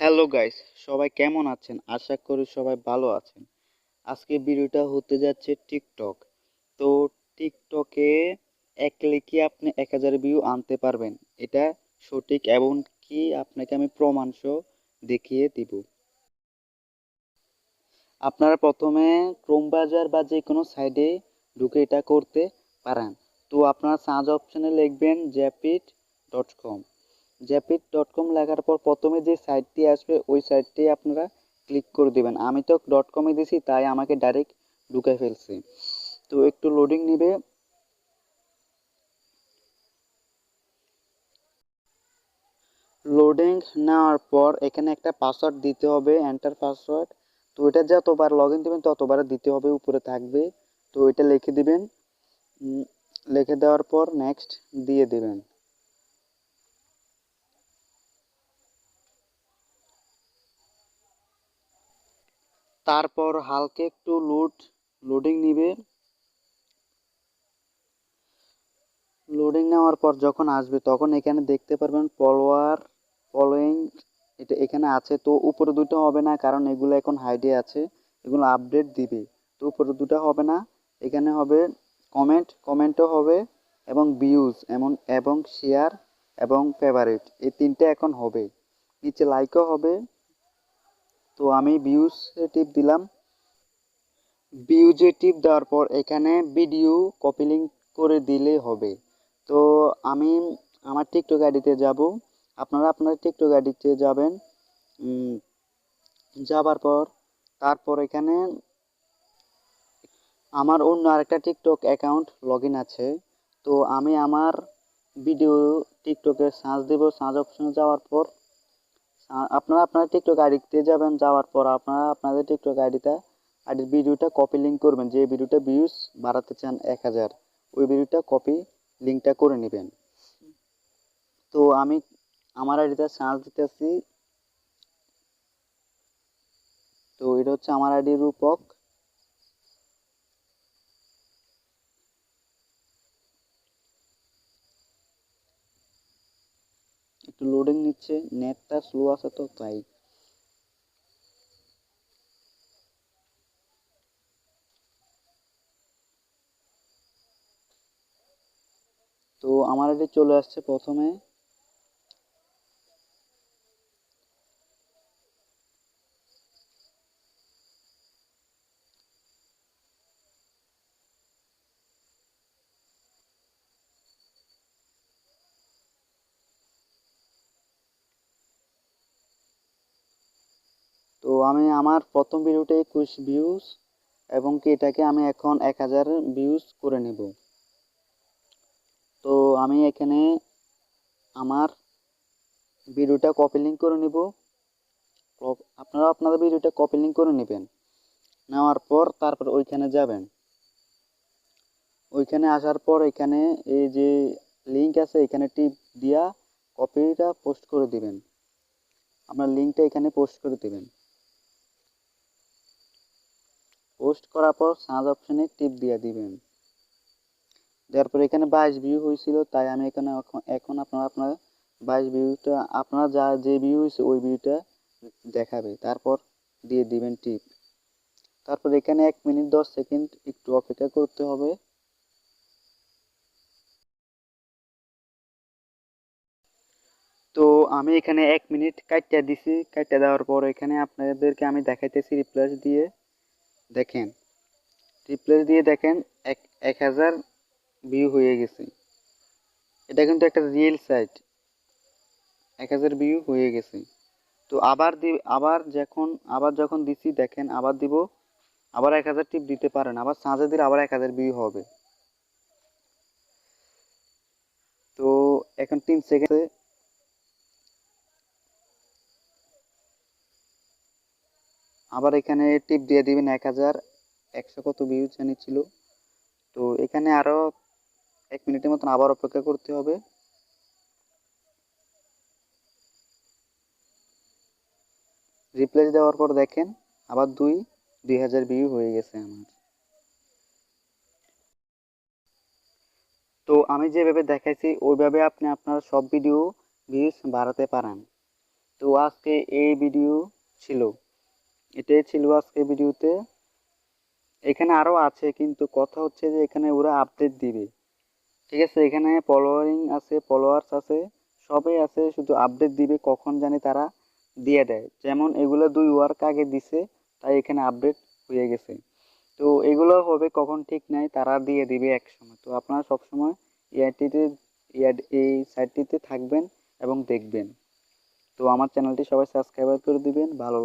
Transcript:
Hello guys, সবাই কেমন আছেন? আশা করি সবাই ভালো আছেন। আজকে ভিডিওটা হতে যাচ্ছে টিকটক। তো টিকটকে এক ক্লিকে আপনি 1000 ভিউ আনতে পারবেন। এটা সঠিক এবং কি আপনাকে আমি প্রমাণ সহ দেখিয়ে দিব। আপনারা প্রথমে ক্রোম ব্রাউজার বা যে কোনো সাইটে ঢুকে এটা করতে পারেন। তো আপনারা সার্চ অপশনে লিখবেন japit.com। japit.com লেখার পর প্রথমে যে সাইটটি আসবে ওই সাইটটি আপনারা ক্লিক করে দিবেন। আমি তো .com-এ দিছি, তাই আমাকে ডাইরেক্ট ঢুকাই ফেলছে। তো একটু লোডিং নেবে। লোডিং নেওয়ার পর এখানে একটা পাসওয়ার্ড দিতে হবে, এন্টার পাসওয়ার্ড। তো এটা যতবার লগ ইন দিবেন ততবার দিতে হবে, উপরে থাকবে। তো এটা লিখে দিবেন। লিখে দেওয়ার পর নেক্সট দিয়ে দিবেন। তারপর হালকা একটু লোডিং নিবে। লোডিং নেওয়ার পর যখন আসবে তখন এখানে দেখতে পারবেন ফলোয়িং এটা এখানে আছে। তো উপরে দুটো হবে না, কারণ এগুলো এখন হাইডে আছে, এগুলো আপডেট দিবে। তো উপরে দুটো হবে না, এখানে হবে কমেন্টও হবে এবং ভিউজ এবং শেয়ার এবং ফেভারিট, এই তিনটে এখন হবে। নিচে লাইকও হবে। তো আমি ভিউজ টিপ দিলাম। ভিউজে টিপ দেওয়ার পর এখানে ভিডিও কপি লিঙ্ক করে দিলে হবে। তো আমি আমার টিকটক আইডিতে যাব। আপনারা আপনার টিকটক আইডিতে যাবেন। যাবার পর তারপর এখানে আমার অন্য আরেকটা টিকটক অ্যাকাউন্ট লগ ইন আছে। তো আমি আমার ভিডিও টিকটকে সার্চ দেব। সার্চ অপশনে যাওয়ার পর আপনারা আপনার টিকটক আইডিতে যাবেন। যাওয়ার পর আপনারা আপনাদের টিকটক আইডির ভিডিওটা কপি লিঙ্ক করবেন। যে ভিডিওটা ভিউজ বাড়াতে চান 1000, ওই ভিডিওটা কপি লিঙ্কটা করে নেবেন। তো আমি আমার আইডিতে সার্চ দিতেছি। তো এটা হচ্ছে আমার আইডি রূপক। একটু লোডিং নিচ্ছে, নেটটা স্লো আছে তো তাই। তো আমার আইডি চলে আসছে প্রথমে। তো আমি আমার প্রথম ভিডিওটা 21 ভিউজ এবং কি এটাকে আমি এখন 1000 ভিউজ করে নেব। তো আমি এখানে আমার ভিডিওটা কপি লিঙ্ক করে নিব। আপনারা আপনাদের ভিডিওটা কপি লিঙ্ক করে নেবেন। নেওয়ার পর তারপর ওইখানে যাবেন। ওইখানে আসার পর এখানে এই যে লিঙ্ক আছে এখানে টিপ দিয়া কপিটা পোস্ট করে দিবেন। আপনার লিঙ্কটা এখানে পোস্ট করে দিবেন। পোস্ট করার পর সার্চ অপশনে টিপ দিয়ে দিবেন। দেওয়ার পর এখানে 22 ভিউ হয়েছিল, তাই আমি এখানে এখন আপনারা আপনার 22 ভিউটা আপনারা যা যে ভিউ হয়েছে ওই ভিউটা দেখাবে। তারপর দিয়ে দিবেন টিপ। তারপর এখানে 1 মিনিট 10 সেকেন্ড একটু অপেক্ষা করতে হবে। তো আমি এখানে 1 মিনিট কাইটটা দিছি। কাইটটা দেওয়ার পর এখানে আপনাদেরকে আমি দেখাইতেছি রিপ্লেস দিয়ে। দেখেন, রিপ্লেস দিয়ে দেখেন 1000 ভিউ হয়ে গেছে। এটা কিন্তু একটা রিয়েল সাইট। 1000 ভিউ হয়ে গেছে। তো আবার যখন দিছি দেখেন, আবার দিব, আবার 1000 টিপ দিতে পারেন, আবার সাঁঝে দিলে আবার 1000 ভিউ হবে। তো এখন 3 সেকেন্ডে আবার এখানে টিপ দিয়ে দিবেন 1100 কত ভিউ জানি ছিল। তো এখানে আরো 1 মিনিটের মতন আবার অপেক্ষা করতে হবে। রিপ্লেস দেওয়ার পর দেখেন আবার 2000 ভিউ হয়ে গেছে আমার। তো আমি যেভাবে দেখাইছি ওইভাবে আপনি আপনার সব ভিডিও ভিউজ বাড়াতে পারেন। তো আজকে এই ভিডিও ছিল, এটাই ছিল আজকে ভিডিওতে। এখানে আরো আছে, কিন্তু কথা হচ্ছে যে এখানে ওরা আপডেট দিবে, ঠিক আছে। এখানে ফলোয়ারিং আছে, ফলোয়ার্স আছে, সবই আছে, শুধু আপডেট দিবে কখন জানি তারা দিয়ে দেয়। যেমন এগুলো 2 ওয়ার্ক আগে দিছে, তাই এখানে আপডেট হয়ে গেছে। তো এগুলো হবে কখন ঠিক নাই, তারা দিয়ে দিবে এক সময়। তো আপনারা সবসময় এআইটিতে এই সাইটটিতে থাকবেন এবং দেখবেন। তো আমার চ্যানেলটি সবাই সাবস্ক্রাইব করে দিবেন। ভালো